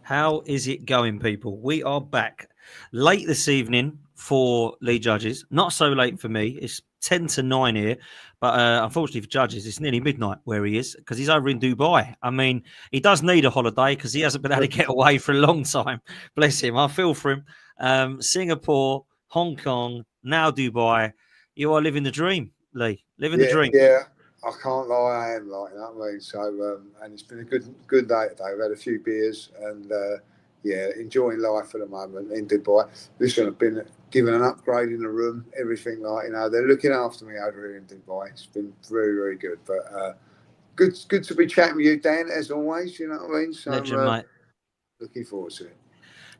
How is it going, people? We are back late this evening for Lee Judges. Not so late for me. It's 10 to 9 here. But unfortunately for Judges, it's nearly midnight where he is because he's over in Dubai. I mean, he does need a holiday because he hasn't been able to get away for a long time. Bless him. I feel for him. Singapore, Hong Kong, now Dubai. You are living the dream, Lee. Living the dream. Yeah. I can't lie, I am like that. I mean, so and it's been a good day today. We've had a few beers and enjoying life at the moment in Dubai. Listen, I've been given an upgrade in the room, everything they're looking after me over here in Dubai. It's been very, very good. But good to be chatting with you, Dan, as always. You know what I mean? So Legend, mate. Looking forward to it.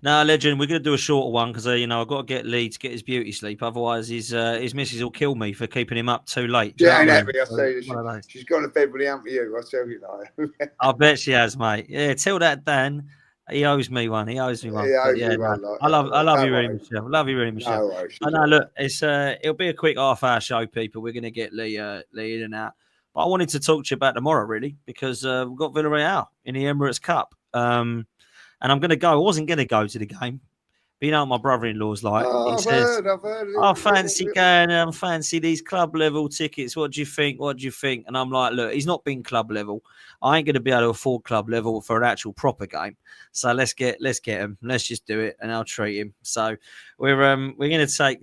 No, legend. We're going to do a shorter one because I've got to get Lee to get his beauty sleep. Otherwise, his missus will kill me for keeping him up too late. Yeah, ain't happy. I tell you, she's gone to bed with the hump with you. I tell you that. I bet she has, mate. Yeah, tell that Dan. He owes me one. He owes me one. I love you, really, Michelle. Love you, really, Michelle. No, look, it'll be a quick half-hour show, people. We're going to get Lee in and out. But I wanted to talk to you about tomorrow, really, because we've got Villarreal in the Emirates Cup. And I'm going to go. I wasn't going to go to the game. But you know what my brother-in-law's like. I've heard. I fancy going. I fancy these club-level tickets. What do you think? What do you think? And I'm like, look, he's not been club-level. I ain't going to be able to afford club-level for an actual proper game. So let's get him. Let's just do it, and I'll treat him. So we're going to take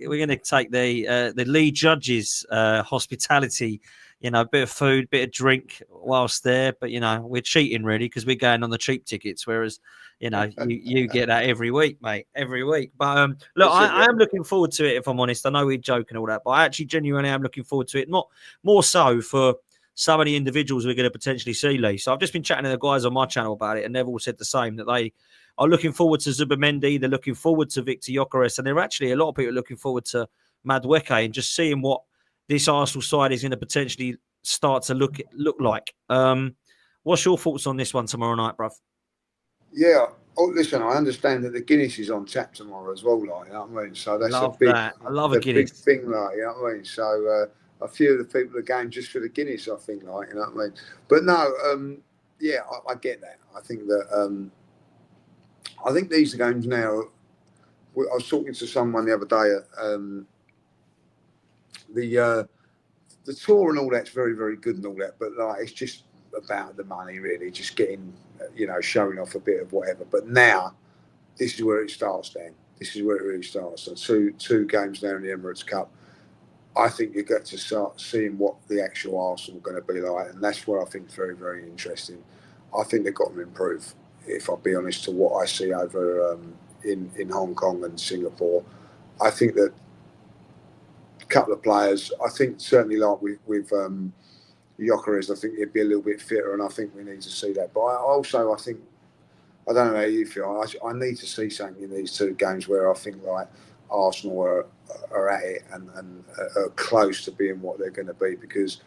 the Lee Judges hospitality. A bit of food, bit of drink whilst there. But, we're cheating, really, because we're going on the cheap tickets, whereas, you get that every week, mate, every week. But, look, I am looking forward to it, if I'm honest. I know we're joking all that, but I actually genuinely am looking forward to it. Not more so for some of the individuals we're going to potentially see, Lee. So I've just been chatting to the guys on my channel about it, and they've all said the same, that they are looking forward to Zubimendi. They're looking forward to Victor Gyökeres, and they're actually, a lot of people are looking forward to Madueke and just seeing what this Arsenal side is going to potentially start to look like. What's your thoughts on this one tomorrow night, bruv? Yeah. Oh, listen, I understand that the Guinness is on tap tomorrow as well, like, you know what I mean? So that's I love a Guinness. Big thing, like, you know what I mean? So a few of the people are going just for the Guinness, I think, like, you know what I mean? But no, I get that. I think that I think these games now. I was talking to someone the other day. The tour and all that's very, very good and all that, but like it's just about the money, really, just getting, showing off a bit of whatever. But now, this is where it starts, Dan. This is where it really starts. So two games now in the Emirates Cup. I think you get to start seeing what the actual Arsenal are going to be like, and that's where I think is very, very interesting. I think they've got to improve, if I'll be honest, to what I see over in Hong Kong and Singapore. I think that couple of players. I think certainly like with Gyökeres, I think he'd be a little bit fitter, and I think we need to see that. But I think, I don't know how you feel, I need to see something in these two games where I think like Arsenal are at it and are close to being what they're going to be. Because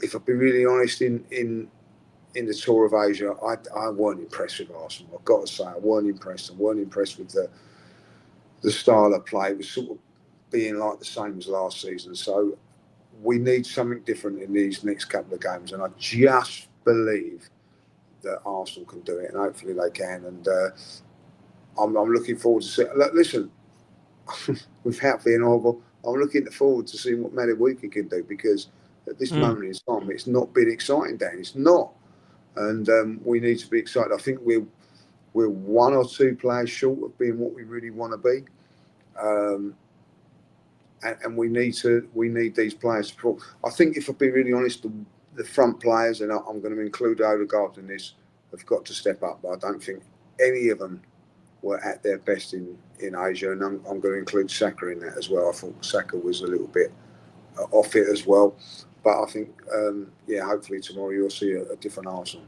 if I've been really honest, in the Tour of Asia, I weren't impressed with Arsenal. I've got to say, I weren't impressed. I weren't impressed with the style of play. It was sort of being like the same as last season. So we need something different in these next couple of games, and I just believe that Arsenal can do it, and hopefully they can. And I'm looking forward to seeing. Listen, without being horrible, I'm looking forward to seeing what Madueke can do, because at this moment in time, it's not been exciting, Dan. It's not, and we need to be excited. I think we're one or two players short of being what we really want to be. And we need these players to perform. I think, if I'll be really honest, the front players, and I'm going to include Ødegaard in this, have got to step up. But I don't think any of them were at their best in Asia, and I'm going to include Saka in that as well. I thought Saka was a little bit off it as well. But I think, hopefully tomorrow you'll see a different Arsenal.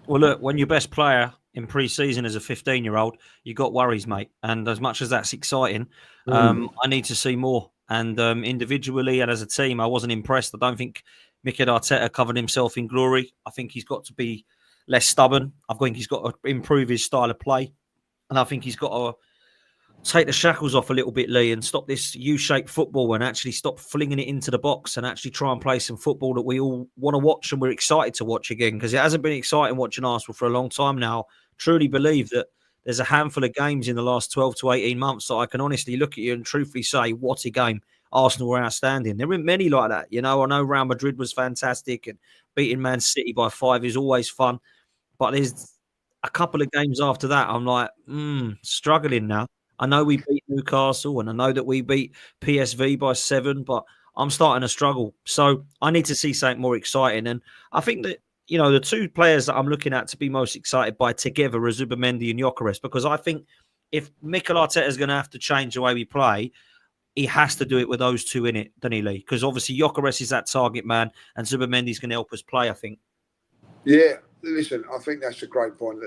Well, look, when your best player in pre-season as a 15-year-old, you got worries, mate. And as much as that's exciting, I need to see more. And individually and as a team, I wasn't impressed. I don't think Mikel Arteta covered himself in glory. I think he's got to be less stubborn. I think he's got to improve his style of play. And I think he's got to take the shackles off a little bit, Lee, and stop this U-shaped football and actually stop flinging it into the box and actually try and play some football that we all want to watch and we're excited to watch again, because it hasn't been exciting watching Arsenal for a long time now. Truly believe that there's a handful of games in the last 12 to 18 months that I can honestly look at you and truthfully say, what a game. Arsenal were outstanding. There weren't many like that. You know, I know Real Madrid was fantastic, and beating Man City by 5 is always fun. But there's a couple of games after that, I'm like, struggling now. I know we beat Newcastle, and I know that we beat PSV by 7, but I'm starting to struggle. So I need to see something more exciting. And I think that, you know, the two players that I'm looking at to be most excited by together are Zubimendi and Gyökeres, because I think if Mikel Arteta is going to have to change the way we play, he has to do it with those two in it, doesn't he, Lee? Because obviously Gyökeres is that target man, and Zubimendi's going to help us play, I think. Yeah, listen, I think that's a great point.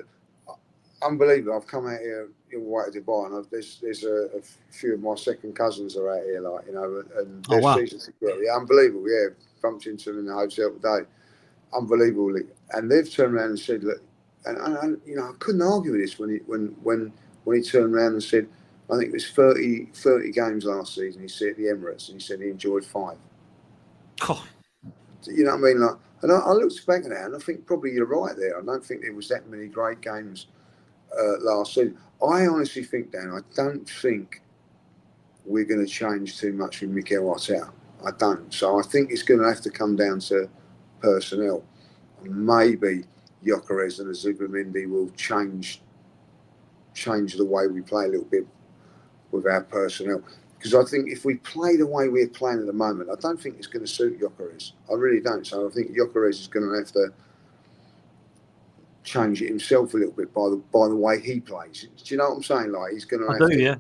Unbelievable. I've come out here in way to Dubai, and there's a few of my second cousins are out here, like, you know, and their season ticket. Yeah, unbelievable. Yeah, bumped into them in the hotel today. Unbelievable. And they've turned around and said, look, and you know, I couldn't argue with this when he turned around and said, I think it was 30 games last season. He said at the Emirates, and he said he enjoyed 5. Oh. You know what I mean? Like, and I looked back at that, and I think probably you're right there. I don't think there was that many great games last season. I honestly think, Dan, I don't think we're going to change too much with Mikel Arteta. I don't. So I think it's going to have to come down to personnel. Maybe Gyökeres and Zubimendi will change the way we play a little bit with our personnel. Because I think if we play the way we're playing at the moment, I don't think it's going to suit Gyökeres. I really don't. So I think Gyökeres is going to have to change it himself a little bit by the way he plays. Do you know what I'm saying? Like, he's going to have to. Yeah.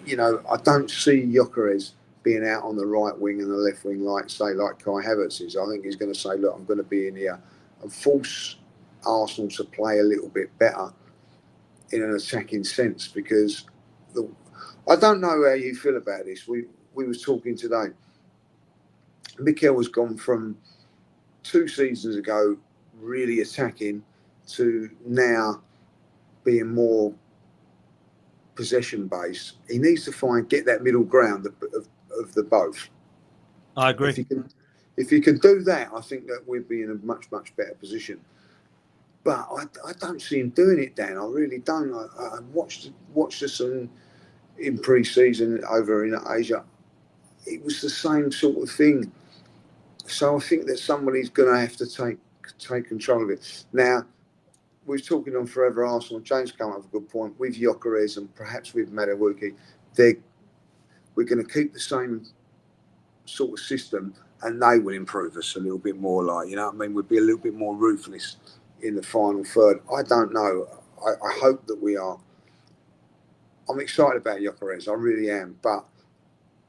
You know, I don't see Gyökeres being out on the right wing and the left wing like Kai Havertz is. I think he's going to say, look, I'm going to be in here and force Arsenal to play a little bit better in an attacking sense, because I don't know how you feel about this. We was talking today. Mikel has gone from 2 seasons ago really attacking to now being more possession based. He needs to get that middle ground of the both. I agree. If he can do that, I think that we'd be in a much better position. But I don't see him doing it, Dan. I really don't. I watched us in pre-season over in Asia. It was the same sort of thing. So I think that somebody's going to have to take control of it. Now, we were talking on Forever Arsenal. James came up with a good point with Gyökeres and perhaps with Madueke. We're going to keep the same sort of system, and they will improve us a little bit more. Like, you know what I mean? We'll be a little bit more ruthless in the final third. I don't know. I hope that we are. I'm excited about Gyökeres. I really am. But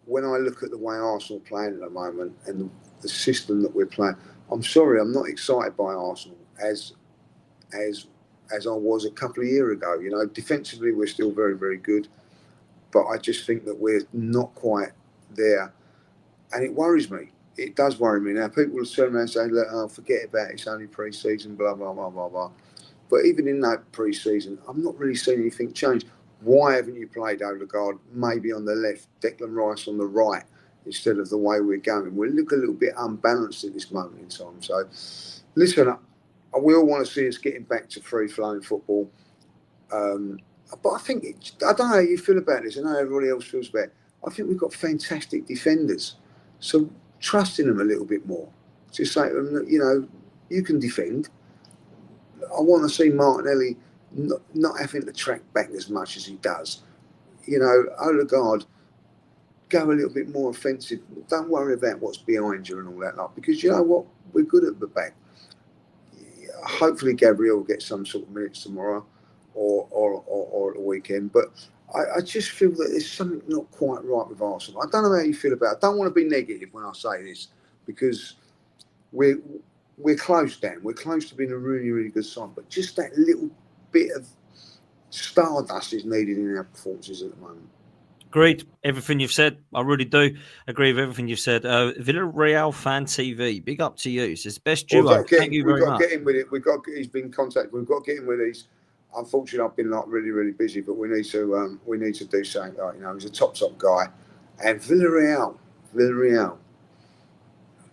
when I look at the way Arsenal are playing at the moment and the system that we're playing, I'm sorry, I'm not excited by Arsenal as I was a couple of years ago. You know, defensively we're still very, very good, but I just think that we're not quite there, and it worries me. It does worry me. Now, people will turn around and say, look, oh, forget about it, it's only pre-season, blah, blah, blah, blah, blah. But even in that pre-season, I'm not really seeing anything change. Why haven't you played Ødegaard maybe on the left, Declan Rice on the right, instead of the way we're going? We look a little bit unbalanced at this moment in time. So, listen, we all want to see us getting back to free-flowing football. But I think, I don't know how you feel about this. I know everybody else feels about it. I think we've got fantastic defenders. So trust in them a little bit more. Just say to them, you know, you can defend. I want to see Martinelli not having to track back as much as he does. You know, Ødegaard, go a little bit more offensive. Don't worry about what's behind you and all that, because you know what? We're good at the back. Hopefully Gabriel will get some sort of minutes tomorrow or at the weekend. But I just feel that there's something not quite right with Arsenal. I don't know how you feel about it. I don't want to be negative when I say this, because we're close, Dan. We're close to being a really, really good side. But just that little bit of stardust is needed in our performances at the moment. Agreed. Everything you've said, I really do agree with everything you've said. Villarreal Fan TV, big up to you. It's his best duo. Thank you very much. We've got to get him with it. He's been contacted. We've got to get him with these. Unfortunately, I've been really, really busy, but we need to do something. You know, he's a top guy. And Villarreal,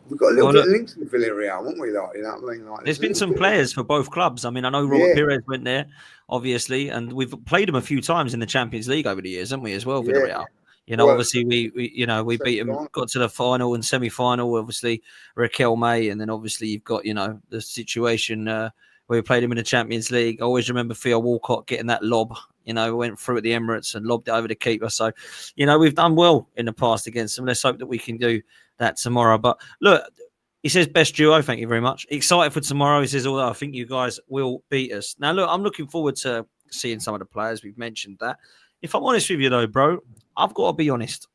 we've got a little Well, bit look, of links with Villarreal, haven't we? Like, you know what I mean? Like, there's been some players for both clubs. I mean, I know Robert Pires went there, obviously, and we've played him a few times in the Champions League over the years, haven't we, as well, Villarreal? You know, obviously we beat him, got to the final and semi-final. Obviously, Raquel May, and then obviously you've got the situation where we played him in the Champions League. I always remember Theo Walcott getting that lob. Went through at the Emirates and lobbed it over the keeper. So, we've done well in the past against them. Let's hope that we can do that tomorrow. But look. He says, best duo, thank you very much. Excited for tomorrow. He says, although I think you guys will beat us. Now, look, I'm looking forward to seeing some of the players. We've mentioned that. If I'm honest with you, though, bro, I've got to be honest.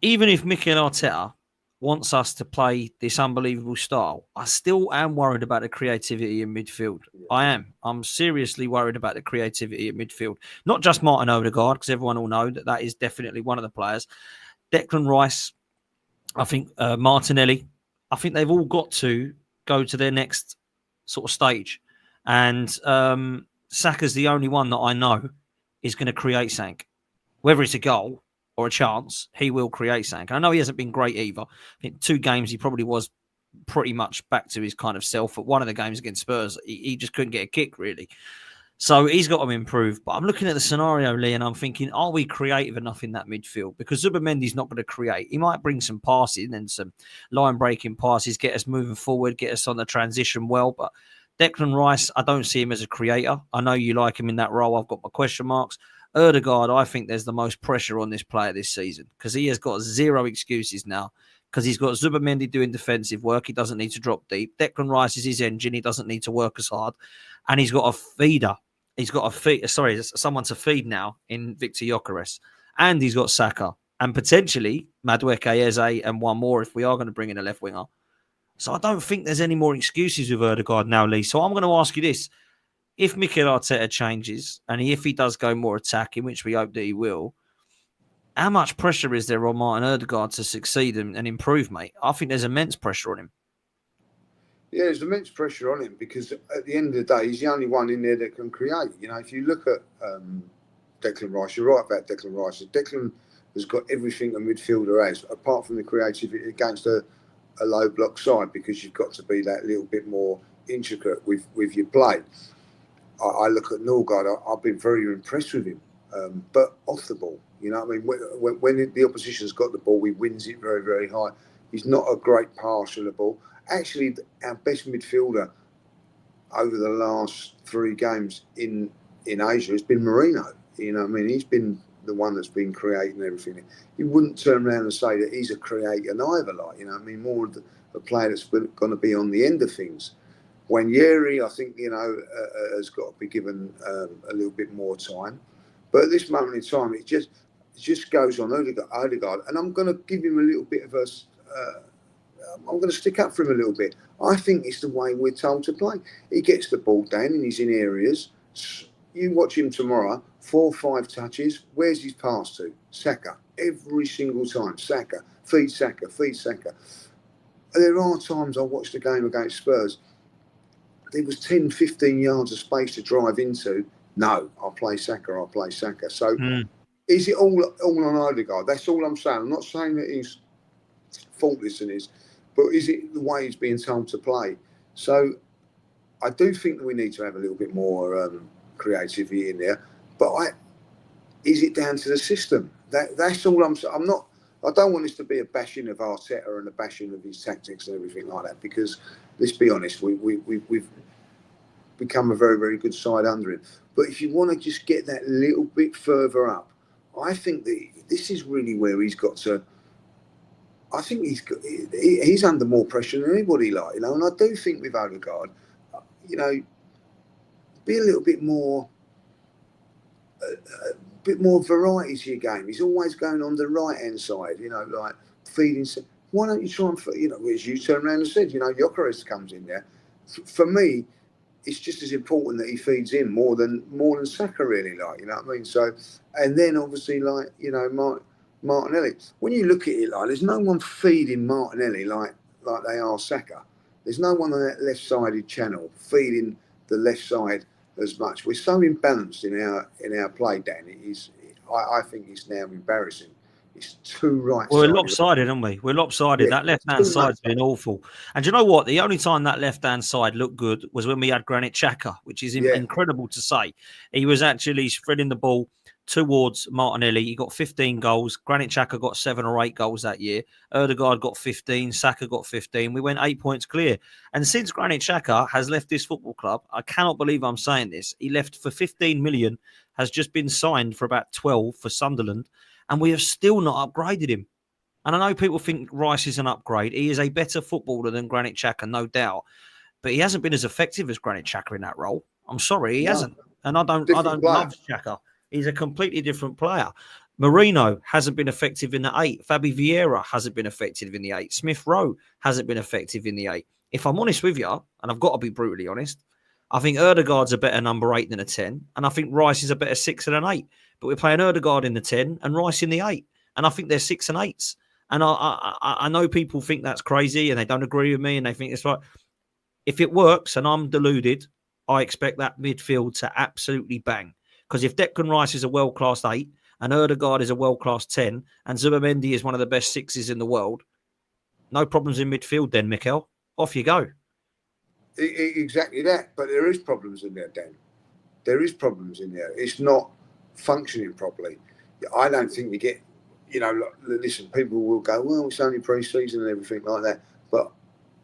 Even if Mikel Arteta wants us to play this unbelievable style, I still am worried about the creativity in midfield. I am. I'm seriously worried about the creativity in midfield. Not just Martin Ødegaard, because everyone will know that is definitely one of the players. Declan Rice, I think Martinelli, I think they've all got to go to their next sort of stage. And Saka's the only one that I know is going to create something. Whether it's a goal or a chance, he will create something. I know he hasn't been great either. I think 2 games he probably was pretty much back to his kind of self. But one of the games against Spurs, he just couldn't get a kick, really. So he's got to improve. But I'm looking at the scenario, Lee, and I'm thinking, are we creative enough in that midfield? Because Zubamendi's not going to create. He might bring some passing and some line-breaking passes, get us moving forward, get us on the transition well. But Declan Rice, I don't see him as a creator. I know you like him in that role. I've got my question marks. Ødegaard, I think there's the most pressure on this player this season because he has got 0 excuses now because he's got Zubamendi doing defensive work. He doesn't need to drop deep. Declan Rice is his engine. He doesn't need to work as hard. And he's got a feeder. He's got someone to feed now in Victor Gyökeres. And he's got Saka. And potentially Madueke Eze and one more if we are going to bring in a left winger. So I don't think there's any more excuses with Ødegaard now, Lee. So I'm going to ask you this. If Mikel Arteta changes and if he does go more attacking, which we hope that he will, how much pressure is there on Martin Ødegaard to succeed and improve, mate? I think there's immense pressure on him. Yeah, there's immense pressure on him because at the end of the day, he's the only one in there that can create. If you look at Declan Rice, you're right about Declan Rice. Declan has got everything a midfielder has, apart from the creativity against a low block side, because you've got to be that little bit more intricate with your play. I look at Ødegaard, I've been very impressed with him, but off the ball. You know what I mean? When the opposition's got the ball, he wins it very, very high. He's not a great passer of the ball. Actually, our best midfielder over the last 3 games in Asia has been Merino. You know what I mean? He's been the one that's been creating everything. You wouldn't turn around and say that he's a creator neither, like, you know what I mean? More a player that's going to be on the end of things. When Yeri, I think, has got to be given a little bit more time. But at this moment in time, it just goes on Ødegaard. And I'm going to give him a little bit of I'm going to stick up for him a little bit. I think it's the way we're told to play. He gets the ball down and he's in areas. You watch him tomorrow, 4 or 5 touches. Where's his pass to? Saka. Every single time. Saka. Feed Saka. Feed Saka. There are times I watched the game against Spurs. There was 10, 15 yards of space to drive into. No, I'll play Saka. I'll play Saka. So is it all on Ødegaard? That's all I'm saying. I'm not saying that he's faultless in his, but is it the way he's being told to play? So I do think that we need to have a little bit more creativity in there. But is it down to the system? That's all I'm saying. I don't want this to be a bashing of Arteta and a bashing of his tactics and everything like that, because let's be honest, we've become a very, very good side under him. But if you want to just get that little bit further up, I think that this is really where he's got to. I think he's under more pressure than anybody, like, and I do think with Ødegaard, be a little bit more variety to your game. He's always going on the right hand side, like feeding. Why don't you try and, as you turned around and said, Gyökeres comes in there. For me, it's just as important that he feeds in more than Saka, really, like, you know what I mean? So, and then obviously, like, Martinelli. When you look at it, like, there's no one feeding Martinelli like they are Saka. There's no one on that left-sided channel feeding the left side as much. We're so imbalanced in our play, Dan. I think it's now embarrassing. It's too right. Well, we're lopsided, aren't we? We're lopsided. Yeah, that left-hand side's been awful. And do you know what? The only time that left-hand side looked good was when we had Granit Xhaka, which is incredible to say. He was actually spreading the ball towards Martinelli. He got 15 goals. Granit Xhaka got 7 or 8 goals that year. Ødegaard got 15. Saka got 15. We went 8 points clear. And since Granit Xhaka has left this football club, I cannot believe I'm saying this. He left for 15 million, has just been signed for about 12 for Sunderland, and we have still not upgraded him. And I know people think Rice is an upgrade. He is a better footballer than Granit Xhaka, no doubt. But he hasn't been as effective as Granit Xhaka in that role. I'm sorry, he hasn't. And I don't love Xhaka. He's a completely different player. Marino hasn't been effective in the 8. Fabi Vieira hasn't been effective in the 8. Smith Rowe hasn't been effective in the 8. If I'm honest with you, and I've got to be brutally honest, I think Ødegaard's a better number 8 than a 10. And I think Rice is a better 6 than an 8. But we're playing Ødegaard in the 10 and Rice in the 8. And I think they're 6 and 8s. And I know people think that's crazy and they don't agree with me and they think it's right. If it works and I'm deluded, I expect that midfield to absolutely bang. Because if Declan Rice is a world-class 8 and Ødegaard is a world-class 10 and Zubimendi is one of the best 6s in the world, no problems in midfield then, Mikel. Off you go. Exactly that. But there is problems in there, Dan. There is problems in there. It's not functioning properly. I don't think we get... listen, people will go, well, it's only pre-season and everything like that. But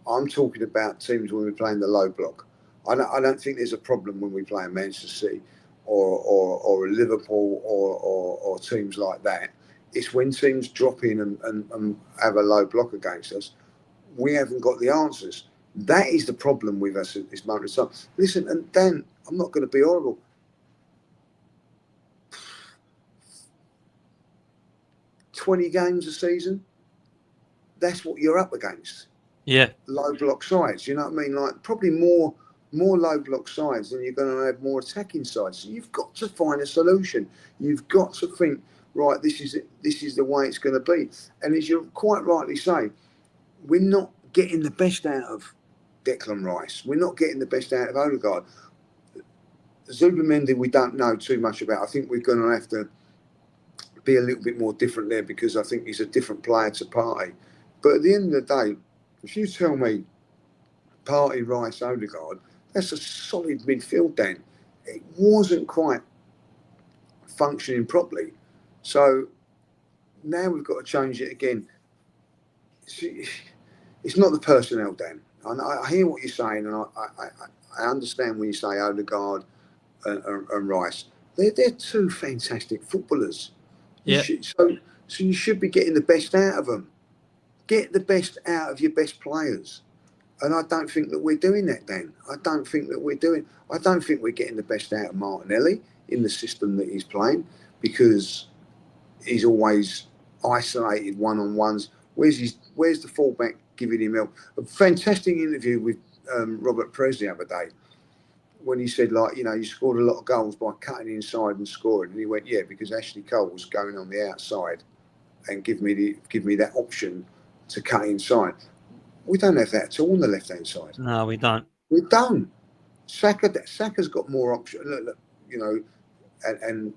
I'm talking about teams when we're playing the low block. I don't think there's a problem when we play Manchester City or a Liverpool or teams like that. It's when teams drop in and have a low block against us, we haven't got the answers. That is the problem with us at this moment in time. Listen, and Dan, I'm not going to be horrible. 20 games a season, that's what you're up against. Yeah. Low block sides, you know what I mean? Like probably more low block sides than you're going to have more attacking sides. So you've got to find a solution. You've got to think, right, this is the way it's going to be. And as you quite rightly say, we're not getting the best out of Declan Rice. We're not getting the best out of Ødegaard. Zubimendi, we don't know too much about. I think we're going to have to be a little bit more different there because I think he's a different player to Partey. But at the end of the day, if you tell me Partey, Rice, Ødegaard, that's a solid midfield, Dan. It wasn't quite functioning properly. So now we've got to change it again. It's not the personnel, Dan. I hear what you're saying, and I understand when you say Ødegaard and Rice. They're two fantastic footballers. Yeah. So you should be getting the best out of them. Get the best out of your best players. And I don't think that we're doing that, Dan. I don't think we're getting the best out of Martinelli in the system that he's playing because he's always isolated one-on-ones. Where's the fullback giving him help? A fantastic interview with Robert Preseason the other day when he said, you scored a lot of goals by cutting inside and scoring. And he went, yeah, because Ashley Cole was going on the outside and give me that option to cut inside. We don't have that at all on the left-hand side. No, we don't. We don't. Saka's got more options. Look, and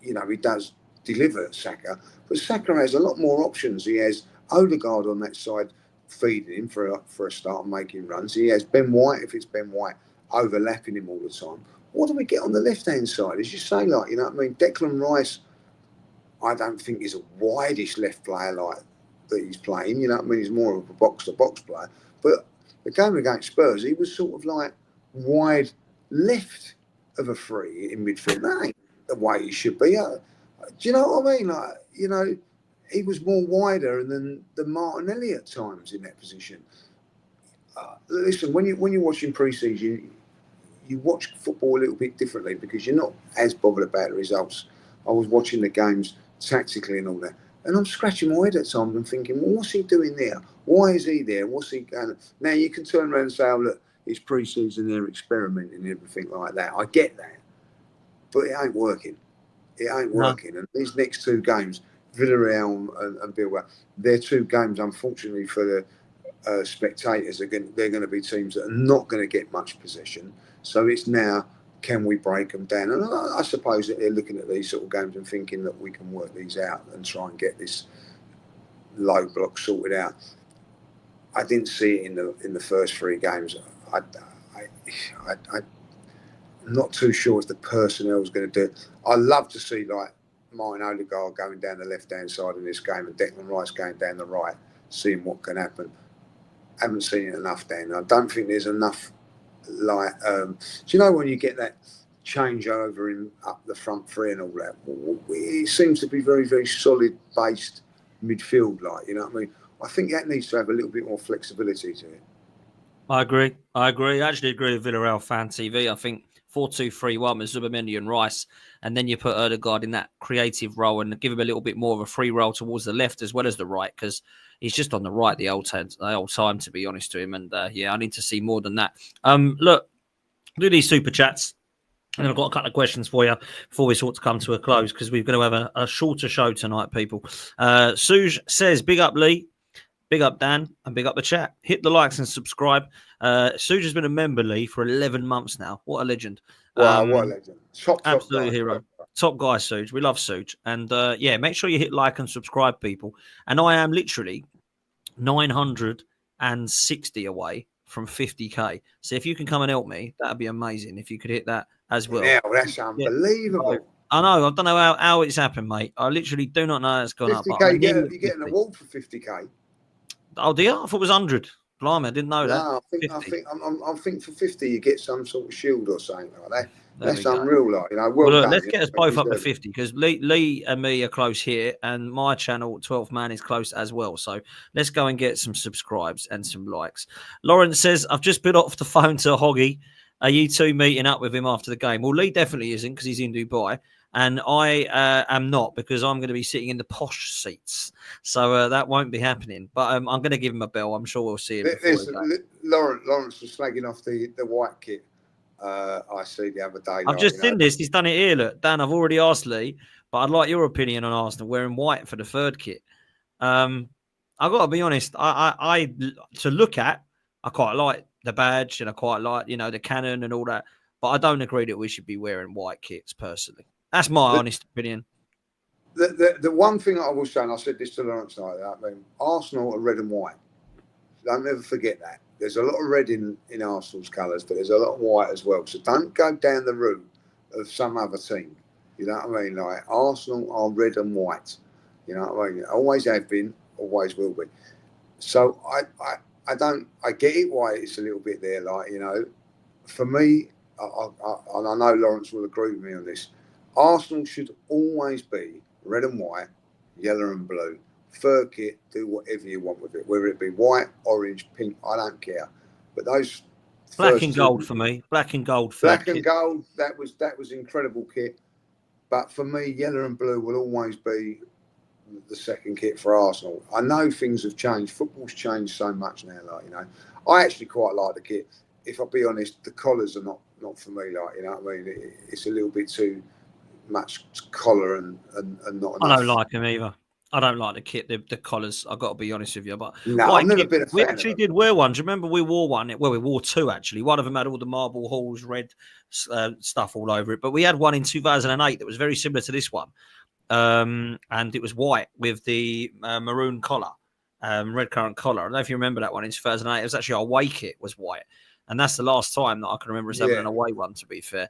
he does deliver Saka, but Saka has a lot more options. He has Ødegaard on that side feeding him for a start and making runs. He has Ben White, if it's Ben White, overlapping him all the time. What do we get on the left-hand side? As you say, Declan Rice, I don't think is a wideish left player that he's playing. He's more of a box-to-box player. But the game against Spurs, he was sort of like wide left of a free in midfield. That ain't the way he should be. Do you know what I mean? He was more wider than Martinelli at times in that position. Listen, when you're watching pre-season, you watch football a little bit differently because you're not as bothered about the results. I was watching the games tactically and all that. And I'm scratching my head at times and thinking, well, what's he doing there? Why is he there? What's he going? Now you can turn around and say, oh, look, it's pre-season, they're experimenting and everything like that. I get that. But it ain't working. It ain't working. And these next two games, Villarreal and Bilbao, they're two games, unfortunately, for the spectators. They're going to be teams that are not going to get much possession. So it's now can we break them down? And I suppose that they're looking at these sort of games and thinking that we can work these out and try and get this low block sorted out. I didn't see it in the first 3 games. I'm not too sure if the personnel is going to do it. I love to see like Martin Ødegaard going down the left-hand side in this game and Declan Rice going down the right, seeing what can happen. Haven't seen it enough, Dan. I don't think there's enough. Like, do you know when you get that changeover in up the front 3 and all that? It seems to be very, very solid based midfield. Like, you know what I mean? I think that needs to have a little bit more flexibility to it. I agree. I actually agree with Villarreal Fan TV. I think 4-2-3-1 with Zubimendi and Rice, and then you put Ødegaard in that creative role and give him a little bit more of a free roll towards the left as well as the right, because he's just on the right the whole time, to be honest to him. And I need to see more than that. Look, do these super chats. And I've got a couple of questions for you before we sort to come to a close, because we're going to have a shorter show tonight, people. Suj says, big up Lee. Big up, Dan, and big up the chat. Hit the likes and subscribe. Suj has been a member, Lee, for 11 months now. What a legend. Wow, what a legend. Top absolute guy. hero. Top guy, Suj. We love Suj. And, make sure you hit like and subscribe, people. And I am literally 960 away from 50K. So if you can come and help me, that'd be amazing if you could hit that as well. Yeah, that's unbelievable. I know. I don't know how it's happened, mate. I literally do not know how it's gone 50K, up. you get an award for 50K. Oh, dear. I thought it was 100. Blimey, I didn't know that. No, I think for 50 you get some sort of shield or something like that. That's unreal, like, you know. Well look, done, let's get us both up to 50, because Lee and me are close here, and my channel, 12th Man, is close as well. So let's go and get some subscribes and some likes. Lawrence says, I've just been off the phone to Hoggy. Are you two meeting up with him after the game? Well, Lee definitely isn't, because he's in Dubai. And I am not, because I'm going to be sitting in the posh seats. So that won't be happening. But I'm going to give him a bell. I'm sure we'll see him. Lawrence was slagging off the white kit. I see the other day. I've just seen this. He's done it here. Look, Dan, I've already asked Lee, but I'd like your opinion on Arsenal wearing white for the 3rd kit. I've got to be honest. I to look at, I quite like the badge, and I quite like, the cannon and all that. But I don't agree that we should be wearing white kits personally. That's my honest opinion. The one thing I will say, and I said this to Lawrence tonight, I mean, Arsenal are red and white. Don't ever forget that. There's a lot of red in Arsenal's colours, but there's a lot of white as well. So don't go down the route of some other team. You know what I mean? Like, Arsenal are red and white. You know what I mean? Always have been, always will be. So I get it why it's a little bit there. Like, for me, and I know Lawrence will agree with me on this, Arsenal should always be red and white, yellow and blue. 3rd kit, do whatever you want with it, whether it be white, orange, pink, I don't care. But those black and gold for me, black and gold. Black and gold, that was incredible kit. But for me, yellow and blue will always be the 2nd kit for Arsenal. I know things have changed. Football's changed so much now. Like, I actually quite like the kit. If I'll be honest, the collars are not for me. Like, you know what I mean? It's a little bit too much collar and not enough. I don't like them either. I don't like the kit, the collars. I've got to be honest with you. But no, I've never been a fan. We actually did wear one. Do you remember we wore one? Well, we wore 2 actually. One of them had all the marble halls, red stuff all over it. But we had one in 2008 that was very similar to this one, and it was white with the maroon collar, red currant collar. I don't know if you remember that one in 2008. It was actually our away kit was white. And that's the last time that I can remember us having an away one, to be fair.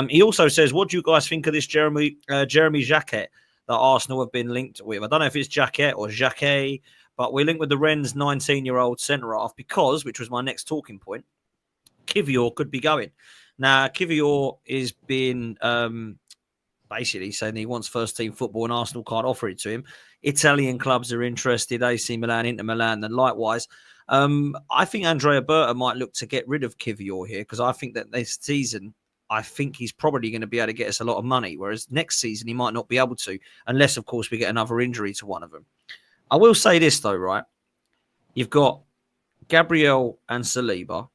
He also says, what do you guys think of this Jeremy Jacquet that Arsenal have been linked with? I don't know if it's Jacquet or Jacquet, but we're linked with the Rennes 19-year-old centre-half because, which was my next talking point, Kivior could be going. Now, Kivior is being basically saying he wants first-team football and Arsenal can't offer it to him. Italian clubs are interested, AC Milan, Inter Milan, and likewise. I think Andrea Berta might look to get rid of Kivior here, because I think that this season, I think he's probably going to be able to get us a lot of money, whereas next season he might not be able to, unless, of course, we get another injury to one of them. I will say this, though, right? You've got Gabriel and Saliba.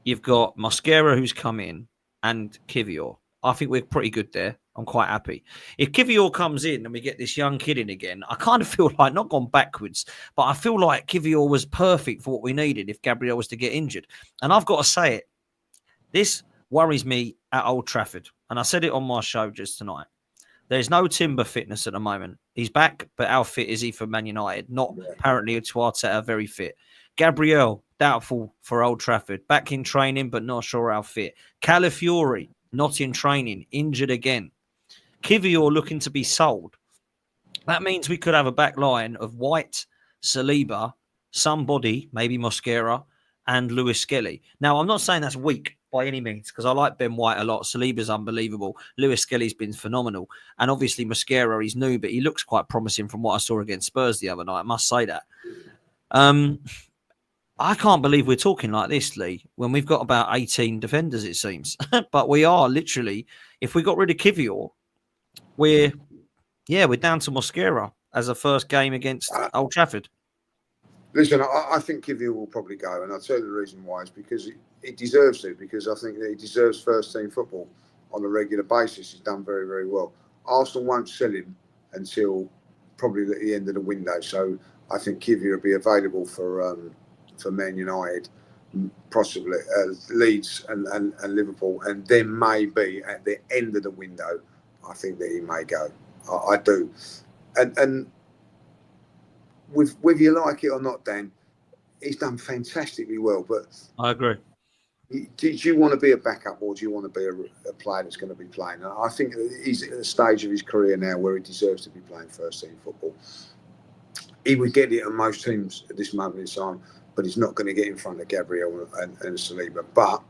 You've got Mosquera, who's come in, and Kivior. I think we're pretty good there. I'm quite happy. If Kivior comes in and we get this young kid in again, I kind of feel like, not gone backwards, but I feel like Kivior was perfect for what we needed if Gabriel was to get injured. And I've got to say it, this worries me at Old Trafford. And I said it on my show just tonight. There's no Timber fitness at the moment. He's back, but how fit is he for Man United? Not apparently to Arteta, very fit. Gabriel, doubtful for Old Trafford. Back in training, but not sure how fit. Calafiori, not in training, injured again. Kivior looking to be sold. That means we could have a back line of White, Saliba, somebody, maybe Mosquera, and Lewis-Skelly. Now, I'm not saying that's weak by any means, because I like Ben White a lot. Saliba's unbelievable. Lewis-Skelly's been phenomenal. And obviously, Mosquera, he's new, but he looks quite promising from what I saw against Spurs the other night. I must say that. I can't believe we're talking like this, Lee, when we've got about 18 defenders, it seems. But we are literally, if we got rid of Kivior, we're down to Mosquera as a first game against Old Trafford. Listen, I think Kivior will probably go, and I'll tell you the reason why is because he deserves to, because I think that he deserves first-team football on a regular basis. He's done very, very well. Arsenal won't sell him until probably at the end of the window, so I think Kivior will be available for Man United, possibly Leeds and Liverpool, and then maybe at the end of the window, I think that he may go. I do, and whether you like it or not, Dan, he's done fantastically well. But I agree. Do you want to be a backup, or do you want to be a player that's going to be playing? And I think he's at a stage of his career now where he deserves to be playing first-team football. He would get it on most teams at this moment in time, but he's not going to get in front of Gabriel and Saliba. But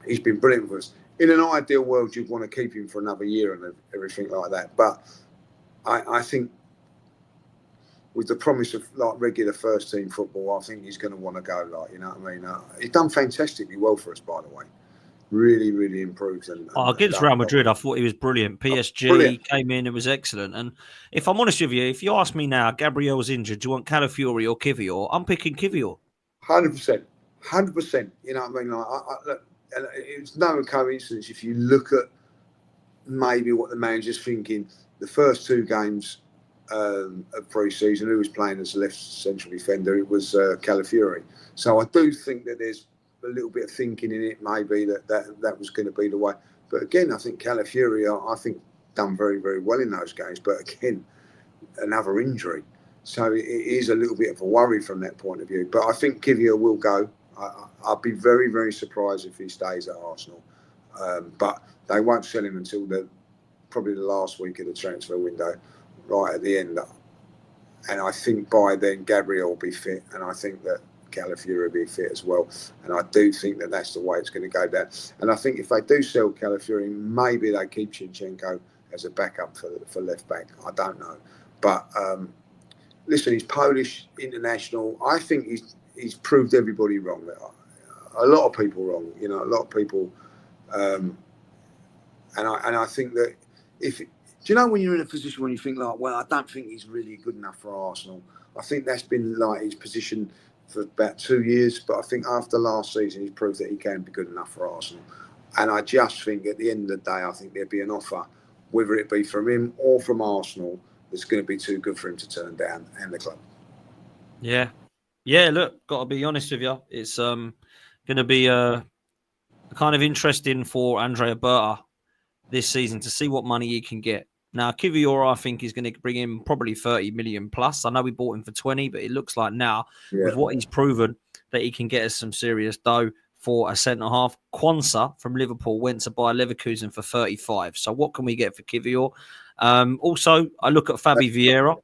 he's been brilliant for us. In an ideal world, you'd want to keep him for another year and everything like that. But I think with the promise of like regular first-team football, I think he's going to want to go. Like, you know what I mean? He's done fantastically well for us, by the way. Really, really improved. Against Real Madrid, I thought he was brilliant. PSG brilliant. Came in and was excellent. And if I'm honest with you, if you ask me now, Gabriel's injured, do you want Calafiori or Kivior? I'm picking Kivior. 100%. 100%. You know what I mean? Like, look, and it's no coincidence if you look at maybe what the manager's thinking. The first two games of pre-season, who was playing as a left central defender, it was Calafiori. So I do think that there's a little bit of thinking in it, maybe that was going to be the way. But again, I think Calafiori, I think, done very, very well in those games. But again, another injury. So it is a little bit of a worry from that point of view. But I think Kivior will go. I'll be very, very surprised if he stays at Arsenal. But they won't sell him until probably the last week of the transfer window, right at the end. And I think by then Gabriel will be fit, and I think that Calafiori will be fit as well. And I do think that that's the way it's going to go down. And I think if they do sell Calafiori, maybe they keep Zinchenko as a backup for left back. I don't know. But listen, he's Polish international. I think he's proved everybody wrong. A lot of people wrong. You know, a lot of people. And I think that do you know when you're in a position when you think like, well, I don't think he's really good enough for Arsenal. I think that's been like his position for about 2 years. But I think after last season, he's proved that he can be good enough for Arsenal. And I just think at the end of the day, I think there'd be an offer, whether it be from him or from Arsenal, that's going to be too good for him to turn down, and the club. Yeah. Look, got to be honest with you, it's going to be kind of interesting for Andrea Berta this season to see what money he can get. Now, Kivior, I think, is going to bring in probably 30 million plus. I know we bought him for 20, but it looks like now, with what he's proven, that he can get us some serious dough for a centre-half. Quansah from Liverpool went to buy Leverkusen for 35. So what can we get for Kivior? Also, I look at Fabi Vieira.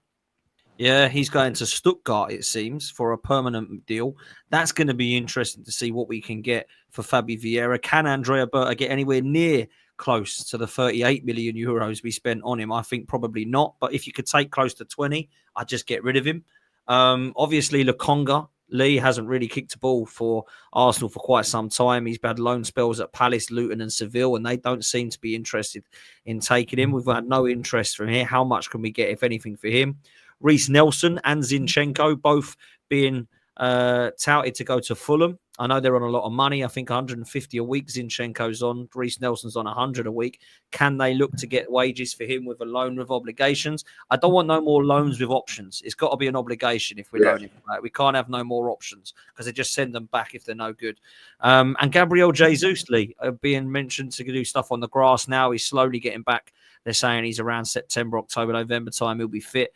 Yeah, he's going to Stuttgart, it seems, for a permanent deal. That's going to be interesting to see what we can get for Fabi Vieira. Can Andrea Berta get anywhere near close to the 38 million euros we spent on him? I think probably not. But if you could take close to 20, I'd just get rid of him. Obviously, Lokonga, Lee, hasn't really kicked a ball for Arsenal for quite some time. He's had loan spells at Palace, Luton and Seville, and they don't seem to be interested in taking him. We've had no interest from here. How much can we get, if anything, for him? Reece Nelson and Zinchenko both being touted to go to Fulham. I know they're on a lot of money. I think 150 a week Zinchenko's on. Reece Nelson's on 100 a week. Can they look to get wages for him with a loan with obligations? I don't want no more loans with options. It's got to be an obligation if we're loaning. We can't have no more options because they just send them back if they're no good. And Gabriel Jesus, Lee, being mentioned to do stuff on the grass now. He's slowly getting back. They're saying he's around September, October, November time. He'll be fit,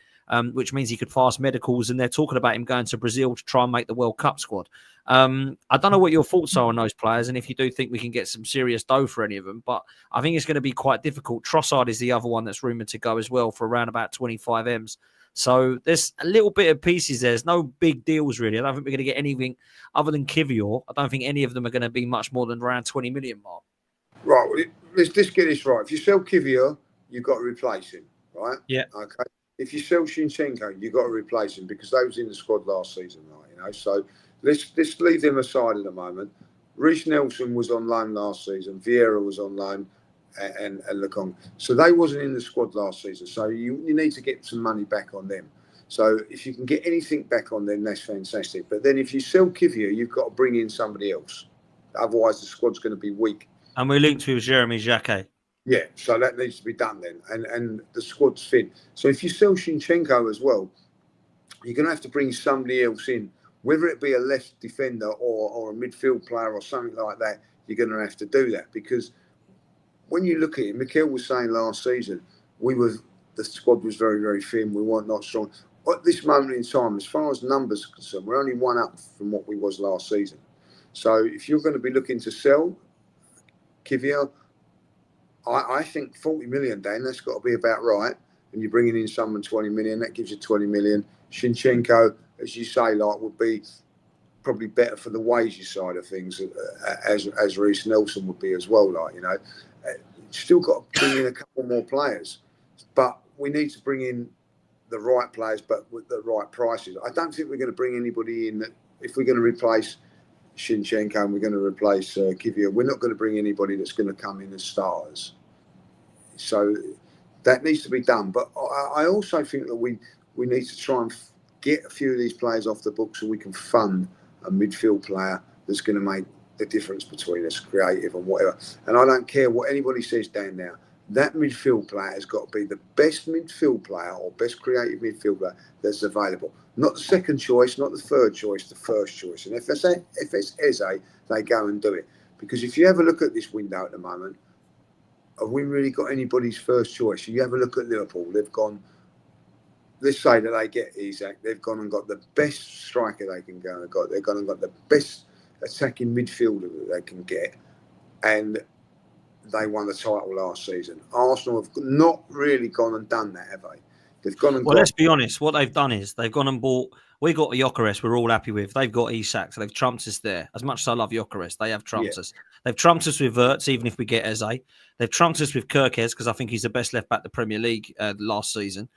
which means he could pass medicals. And they're talking about him going to Brazil to try and make the World Cup squad. I don't know what your thoughts are on those players and if you do think we can get some serious dough for any of them, but I think it's going to be quite difficult. Trossard is the other one that's rumoured to go as well for around about 25 M's. So there's a little bit of pieces there. There's no big deals really. I don't think we're going to get anything other than Kivior. I don't think any of them are going to be much more than around 20 million mark. Right, let's just get this right. If you sell Kivior, you've got to replace him, right? Yeah. Okay. If you sell Zinchenko, you've got to replace him because they was in the squad last season, right? So let's leave them aside at the moment. Reece Nelson was on loan last season. Vieira was on loan, and Lecomte. So they wasn't in the squad last season. So you need to get some money back on them. So if you can get anything back on them, that's fantastic. But then if you sell Kivior, you've got to bring in somebody else. Otherwise, the squad's going to be weak. And we're linked with Jeremy Jacquet. Yeah, so that needs to be done then. And the squad's thin. So if you sell Zinchenko as well, you're going to have to bring somebody else in. Whether it be a left defender or a midfield player or something like that, you're going to have to do that. Because when you look at it, Mikel was saying last season, the squad was very, very thin. We weren't not strong. At this moment in time, as far as numbers are concerned, we're only one up from what we was last season. So if you're going to be looking to sell Kivior, I think 40 million, Dan, that's got to be about right. And you're bringing in someone 20 million, that gives you 20 million. Zinchenko, as you say, would be probably better for the wages side of things, as Reece Nelson would be as well. Still got to bring in a couple more players, but we need to bring in the right players, but with the right prices. I don't think we're going to bring anybody in that if we're going to replace Zinchenko and we're going to replace Kivior, we're not going to bring anybody that's going to come in as starters. So that needs to be done. But I also think that we need to try and get a few of these players off the book so we can fund a midfield player that's going to make the difference between us, creative and whatever. And I don't care what anybody says, Dan, now. That midfield player has got to be the best midfield player or best creative midfield player that's available. Not the second choice, not the third choice, the first choice. And if it's Eze, they go and do it. Because if you have a look at this window at the moment, have we really got anybody's first choice? You have a look at Liverpool, they've gone, let's say that they get Isak, they've gone and got the best striker they can go and got. They've gone and got the best attacking midfielder that they can get. And they won the title last season. Arsenal have not really gone and done that, have they? They've gone and let's be honest. What they've done is they've gone and bought. We got Gyökeres. We're all happy with. They've got Isak, so they've trumped us there. As much as I love Gyökeres, they have trumped us. They've trumped us with Wirtz, even if we get Eze. They've trumped us with Kirkes because I think he's the best left back the Premier League last season.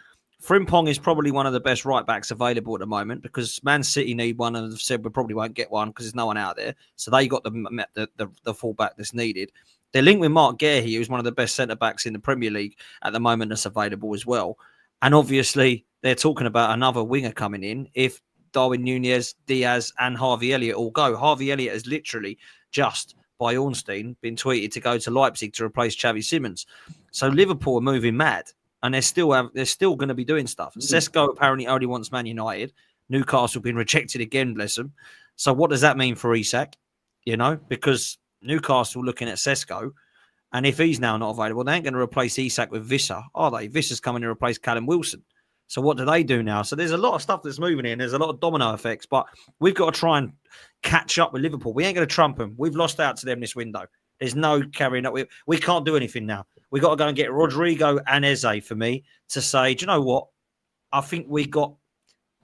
Frimpong is probably one of the best right backs available at the moment because Man City need one and have said we probably won't get one because there's no one out there. So they got the full back that's needed. They're linked with Mark Guehi, who's one of the best centre backs in the Premier League at the moment that's available as well. And obviously, they're talking about another winger coming in if Darwin Núñez, Diaz, and Harvey Elliott all go. Harvey Elliott has literally just by Ornstein been tweeted to go to Leipzig to replace Xavi Simons. So Liverpool are moving mad, and they're still going to be doing stuff. Sesko apparently only wants Man United. Newcastle been rejected again, bless them. So what does that mean for Isak? Because Newcastle looking at Sesko, and if he's now not available, they ain't going to replace Isak with Visser, are they? Visser's coming to replace Callum Wilson. So what do they do now? So there's a lot of stuff that's moving in. There's a lot of domino effects, but we've got to try and catch up with Liverpool. We ain't going to trump them. We've lost out to them this window. There's no carrying up. We can't do anything now. We've got to go and get Rodrigo and Eze for me to say, do you know what? I think we got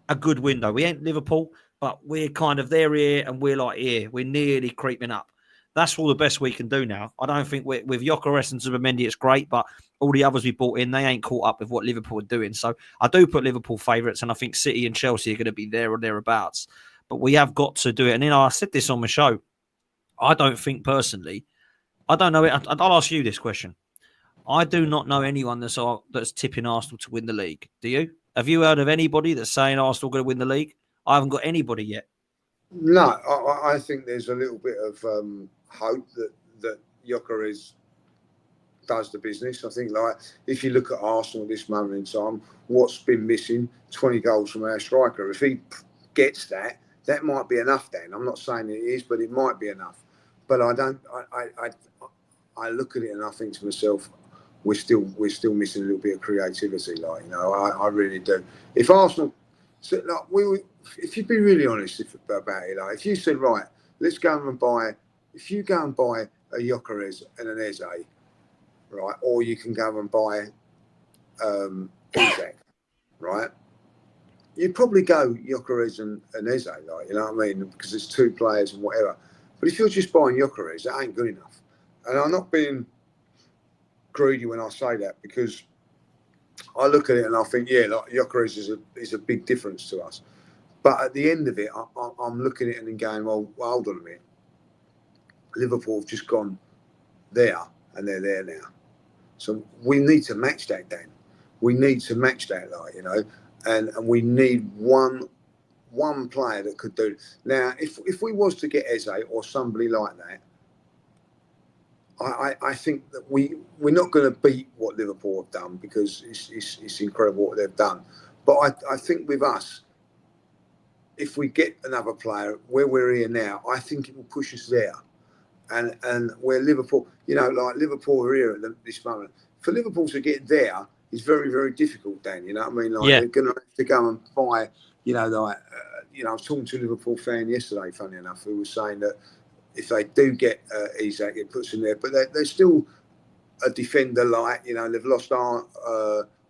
a good window. We ain't Liverpool, but we're kind of there here and we're like here. We're nearly creeping up. That's all the best we can do now. I don't think with Gyökeres and Zubimendi, it's great, but all the others we brought in, they ain't caught up with what Liverpool are doing. So I do put Liverpool favourites, and I think City and Chelsea are going to be there or thereabouts. But we have got to do it. And I said this on my show. I don't think personally, I don't know it. I'll ask you this question. I do not know anyone that's tipping Arsenal to win the league. Do you? Have you heard of anybody that's saying Arsenal going to win the league? I haven't got anybody yet. No, I think there's a little bit of hope that Gyökeres does the business. I think, like, if you look at Arsenal at this moment in time, what's been missing? 20 goals from our striker. If he gets that, that might be enough. Then I'm not saying it is, but it might be enough. But I don't. I look at it and I think to myself, we're still missing a little bit of creativity. Like, you know, I really do. If Arsenal, so, like, if you'd be really honest about it, like, if you said, right, let's go and buy. If you go and buy a Gyökeres and an Eze, right, or you can go and buy Isaac, right? You'd probably go Gyökeres and Eze, like, you know what I mean? Because it's two players and whatever. But if you're just buying Gyökeres, that ain't good enough. And I'm not being greedy when I say that, because I look at it and I think, yeah, like, Gyökeres is a big difference to us. But at the end of it, I'm looking at it and going, well, hold on a minute. Liverpool have just gone there and they're there now. So we need to match that, Dan. We need to match that, like, you know, and we need one player that could do it. Now, if we was to get Eze or somebody like that, I think that we're not going to beat what Liverpool have done, because it's incredible what they've done. But I think with us, if we get another player where we're here now, I think it will push us there. And where Liverpool, you know, like, Liverpool are here at this moment. For Liverpool to get there is very, very difficult, Dan. You know what I mean? Like, they're going to have to go and buy, you know, like, you know, I was talking to a Liverpool fan yesterday, funny enough, who was saying that if they do get Isaac, it puts him there. But they're still a defender, like, you know, they've lost our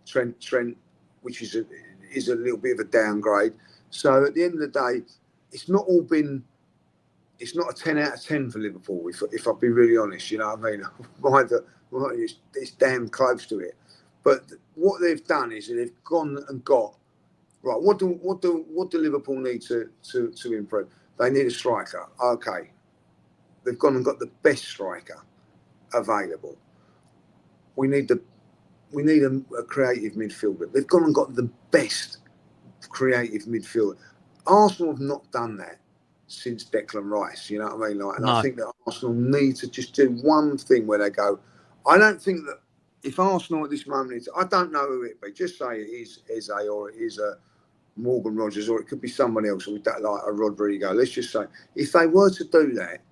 Trent, which is a little bit of a downgrade. So at the end of the day, it's not all been. It's not a 10 out of 10 for Liverpool, if I'll be really honest. You know what I mean? It's damn close to it. But what they've done is they've gone and got, right, what do Liverpool need to improve? They need a striker. Okay. They've gone and got the best striker available. We need a creative midfielder. They've gone and got the best creative midfielder. Arsenal have not done that since Declan Rice, you know what I mean? Like, and I think that Arsenal need to just do one thing where they go. I don't think that if Arsenal at this moment, I don't know who it be. Just say it is Eze, or it is a Morgan Rogers, or it could be someone else, or like a Rodrigo. Let's just say, if they were to do that,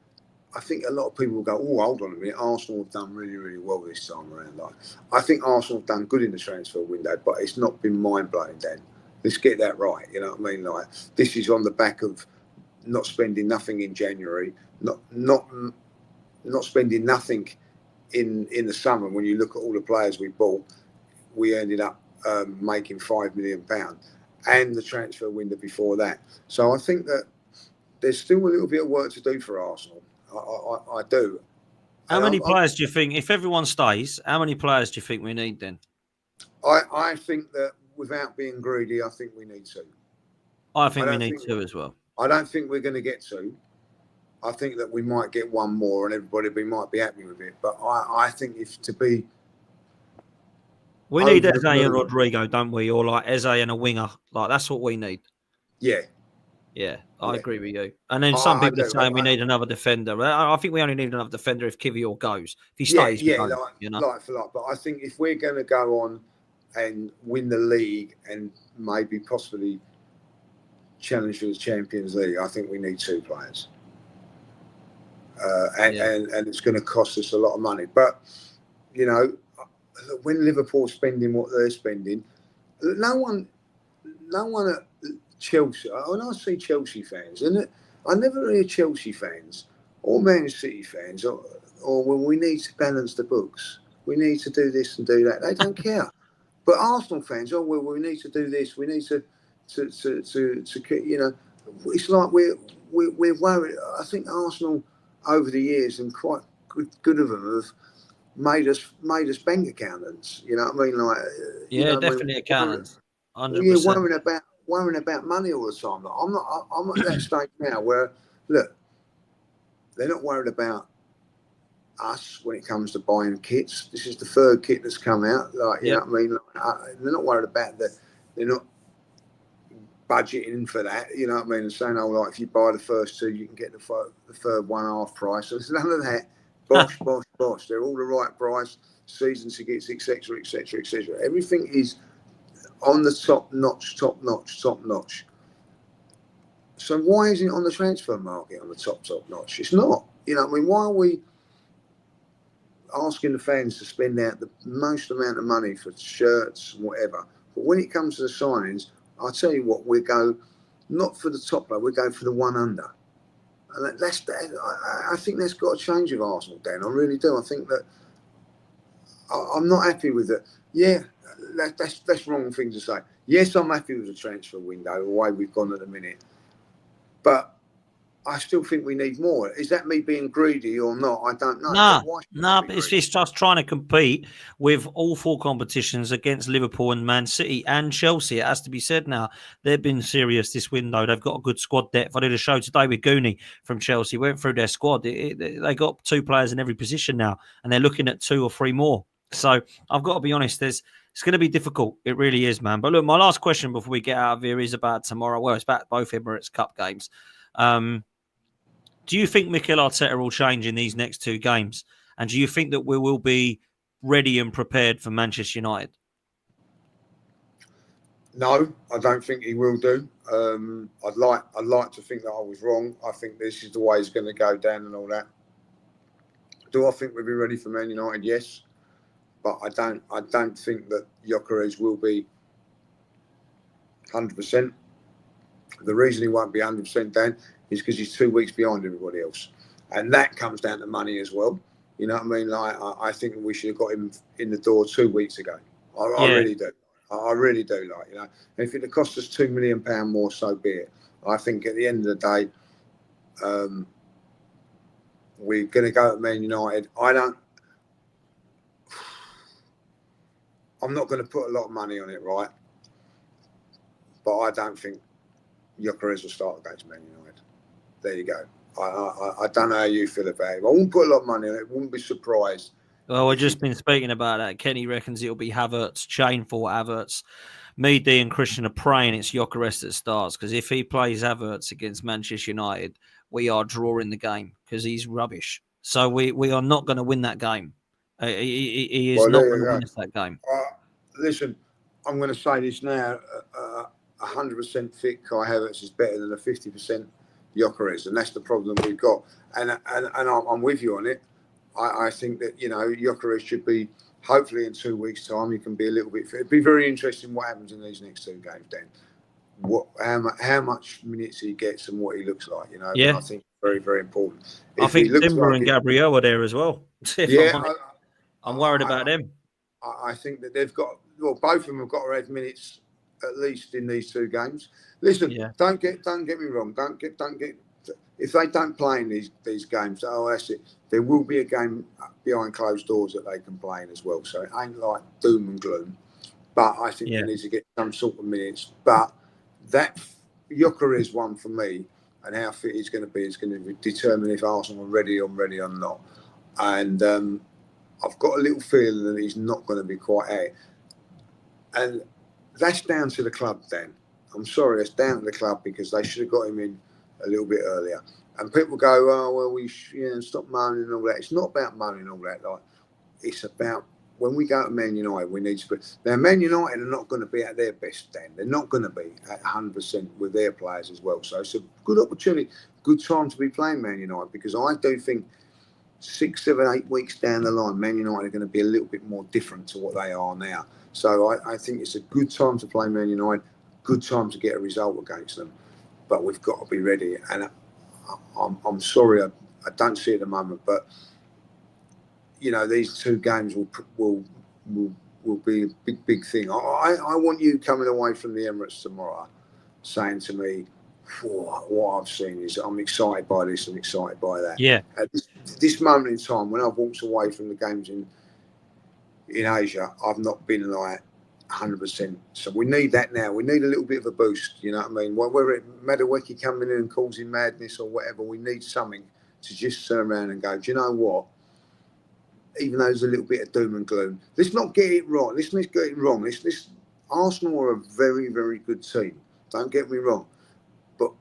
I think a lot of people will go, oh, hold on a minute, Arsenal have done really, really well this time around. Like, I think Arsenal have done good in the transfer window, but it's not been mind-blowing, Dan. Let's get that right, you know what I mean? Like, this is on the back of not spending nothing in January, not spending nothing in the summer. When you look at all the players we bought, we ended up making £5 million, and the transfer window before that. So I think that there's still a little bit of work to do for Arsenal. I do. How many players do you think, if everyone stays, how many players do you think we need then? I think that, without being greedy, I think we need two. I think we need two as well. I don't think we're going to get two. I think that we might get one more, and everybody might be happy with it. But I think we need Eze and Rodrigo, don't we? Or like Eze and a winger. Like, that's what we need. Yeah. Yeah, I agree with you. And then some people are saying we need another defender. I think we only need another defender if Kivior goes. If he stays, like for like. But I think if we're going to go on and win the league and maybe possibly challenge for the Champions League, I think we need two players. And it's going to cost us a lot of money. But, you know, when Liverpool's spending what they're spending, no one at Chelsea, when I see Chelsea fans, and I never hear Chelsea fans or Man City fans, or well, we need to balance the books. We need to do this and do that. They don't care. But Arsenal fans, well, we need to do this. We need to you know, it's like we're worried. I think Arsenal over the years, and quite good of them, have made us bank accountants. You know what I mean? Like, definitely accountants. 100%. Yeah, worrying about money all the time. Like, I'm at that stage now where, look, they're not worried about us when it comes to buying kits. This is the third kit that's come out. Like, you know what I mean? Like, they're not worried about that. They're not budgeting for that, you know what I mean, and saying, oh, like if you buy the first two, you can get the third one half price. So there's none of that. Bosh, bosh, bosh. They're all the right price. Season tickets, etc., etc., etc. Everything is on the top notch, top notch, top notch. So why isn't it on the transfer market on the top notch? It's not. You know what I mean? Why are we asking the fans to spend out the most amount of money for shirts and whatever? But when it comes to the signings, I'll tell you what, we go not for the top player, we go for the one under. And I think that's got to change with Arsenal, Dan. I really do. I think that I'm not happy with it. Yeah, that's the wrong thing to say. Yes, I'm happy with the transfer window, the way we've gone at the minute. But I still think we need more. Is that me being greedy or not? I don't know. No, but it's just trying to compete with all four competitions against Liverpool and Man City and Chelsea. It has to be said now. They've been serious this window. They've got a good squad depth. I did a show today with Goonie from Chelsea. Went through their squad. They got two players in every position now, and they're looking at 2 or 3 more. So I've got to be honest, it's going to be difficult. It really is, man. But look, my last question before we get out of here is about tomorrow. Well, it's about both Emirates Cup games. Do you think Mikel Arteta will change in these next 2 games? And do you think that we will be ready and prepared for Manchester United? No, I don't think he will do. I'd like to think that I was wrong. I think this is the way it's going to go down and all that. Do I think we'll be ready for Man United? Yes. But I don't think that Gyökeres will be 100%. The reason he won't be 100%, Dan, is because he's 2 weeks behind everybody else. And that comes down to money as well. You know what I mean? Like, I think we should have got him in the door 2 weeks ago. I really do. I really do. Like, you know, and if it cost us £2 million more, so be it. I think at the end of the day, we're going to go at Man United. I'm not going to put a lot of money on it, right? But I don't think Gyökeres will start against Man United. There you go. I don't know how you feel about it. I wouldn't put a lot of money on it. Wouldn't be surprised. Well, we've just been speaking about that. Kenny reckons it'll be Havertz, chain for Havertz. Me, D and Christian are praying it's Gyökeres that starts, because if he plays Havertz against Manchester United, we are drawing the game because he's rubbish. So we are not going to win that game. He is not going to win us that game. Listen, I'm going to say this now. 100% fit Kai Havertz is better than a 50% Gyökeres, and that's the problem we've got. And I'm with you on it. I think that, you know, Gyökeres should be, hopefully in 2 weeks' time, he can be a little bit fit. It'd be very interesting what happens in these next 2 games, Dan. How much minutes he gets and what he looks like, you know. Yeah. I think it's very, very important. I think Timber and Gabriel are there as well. Yeah, I'm worried about them. I think that they've got, well, both of them have got to have minutes at least in these 2 games. Listen, don't get me wrong. Don't get. If they don't play in these games, oh, that's it. There will be a game behind closed doors that they can play in as well. So it ain't like doom and gloom. But I think they need to get some sort of minutes. But that Gyökeres one for me, and how fit he's going to be, is going to determine if Arsenal are ready or not. And I've got a little feeling that he's not going to be quite out. And that's down to the club, Dan. I'm sorry, it's down to the club, because they should have got him in a little bit earlier. And people go, oh, well, stop moaning and all that. It's not about moaning and all that. Like, it's about when we go to Man United, we need to be. Now, Man United are not going to be at their best, Dan. They're not going to be at 100% with their players as well. So it's a good opportunity, good time to be playing Man United, because I do think 6, 7, 8 weeks down the line, Man United are going to be a little bit more different to what they are now. So I think it's a good time to play Man United, good time to get a result against them. But we've got to be ready. And I'm sorry, I don't see it at the moment. But, you know, these 2 games will be a big thing. I want you coming away from the Emirates tomorrow saying to me, what I've seen is I'm excited by this and excited by that. Yeah. At this moment in time, when I've walked away from the games in Asia, I've not been like 100%. So we need that now. We need a little bit of a boost, you know what I mean? Whether it Madueke coming in and causing madness or whatever, we need something to just turn around and go, do you know what? Even though there's a little bit of doom and gloom, let's not get it wrong. Let's get it wrong. Arsenal are a very, very good team. Don't get me wrong, but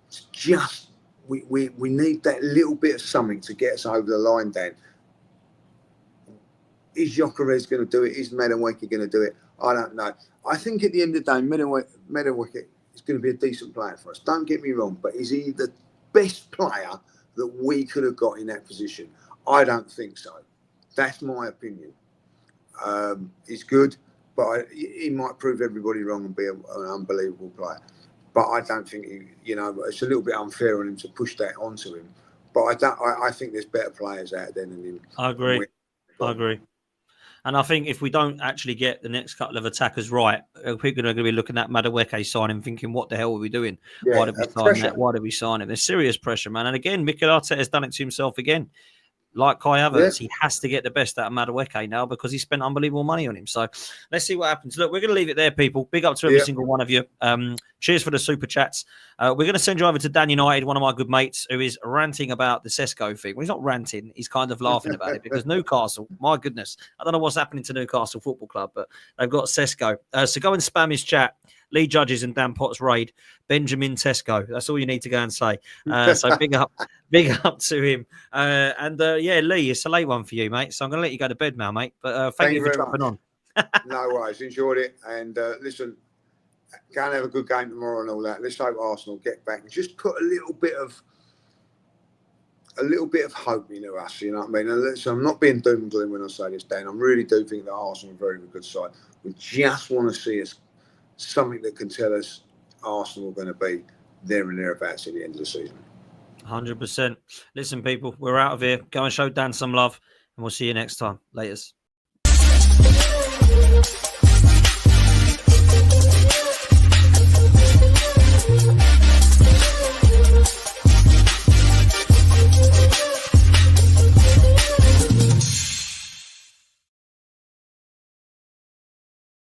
it's just we need that little bit of something to get us over the line, Dan. Is Gyökeres going to do it? Is Madueke going to do it? I don't know. I think at the end of the day, Madueke is going to be a decent player for us. Don't get me wrong, but is he the best player that we could have got in that position? I don't think so. That's my opinion. He's good, but he might prove everybody wrong and be an unbelievable player. But I don't think it's a little bit unfair on him to push that onto him. But I think there's better players out there than him. I agree. And I think if we don't actually get the next couple of attackers right, people are going to be looking at Madueke signing, thinking, what the hell are we doing? Yeah, why did we sign that? Why did we sign him? There's serious pressure, man. And again, Mikel Arteta has done it to himself again. Like Kai Havertz, he has to get the best out of Madueke now because he spent unbelievable money on him. So let's see what happens. Look, we're going to leave it there, people. Big up to every single one of you. Cheers for the super chats. We're going to send you over to Dan United, one of my good mates, who is ranting about the Sesko thing. Well, he's not ranting. He's kind of laughing about it because Newcastle, my goodness, I don't know what's happening to Newcastle Football Club, but they've got Sesko. So go and spam his chat. Lee Judges and Dan Potts raid Benjamin Tesco. That's all you need to go and say. So big up to him. Lee, it's a late one for you, mate. So I'm going to let you go to bed now, mate. But thank you for jumping on. No worries, enjoyed it. And listen, go and have a good game tomorrow and all that. Let's hope Arsenal get back and just put a little bit of hope into us. You know what I mean? And listen, I'm not being doom and gloom when I say this, Dan. I really do think that Arsenal are a very good side. We just want to see us something that can tell us Arsenal are going to be there and thereabouts at the end of the season. 100%. Listen, people, we're out of here. Go and show Dan some love, and we'll see you next time. Laters.